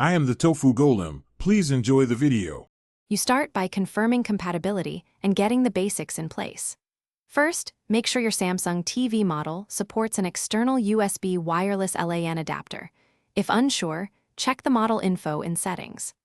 I am the Tofu Golem. Please enjoy the video. You start by confirming compatibility and getting the basics in place. First, make sure your Samsung TV model supports an external USB wireless LAN adapter. If unsure, check the model info in Settings.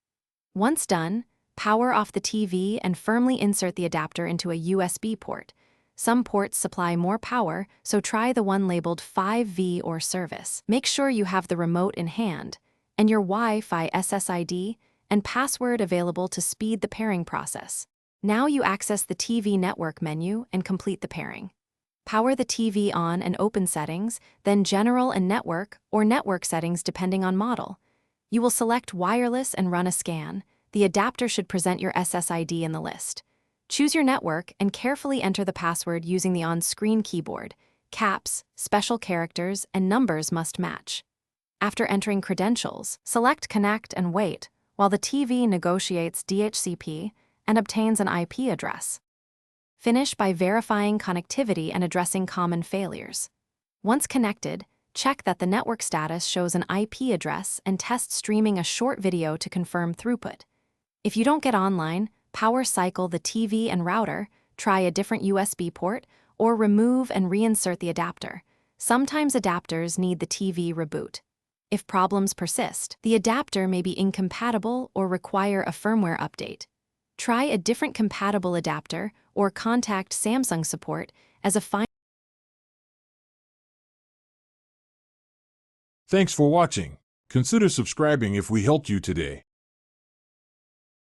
Once done, power off the TV and firmly insert the adapter into a USB port. Some ports supply more power, so try the one labeled 5V or Service. Make sure you have the remote in hand, and your Wi-Fi SSID and password available to speed the pairing process. Now you access the TV network menu and complete the pairing. Power the TV on and open Settings, then General and Network or Network Settings depending on model. You will select Wireless and run a scan. The adapter should present your SSID in the list. Choose your network and carefully enter the password using the on-screen keyboard. Caps, special characters, and numbers must match. After entering credentials, select Connect and wait while the TV negotiates DHCP and obtains an IP address. Finish by verifying connectivity and addressing common failures. Once connected, check that the network status shows an IP address and test streaming a short video to confirm throughput. If you don't get online, power cycle the TV and router, try a different USB port, or remove and reinsert the adapter. Sometimes adapters need the TV reboot. If problems persist, the adapter may be incompatible or require a firmware update. Try a different compatible adapter or contact Samsung support as a final. Thanks for watching. Consider subscribing if we helped you today.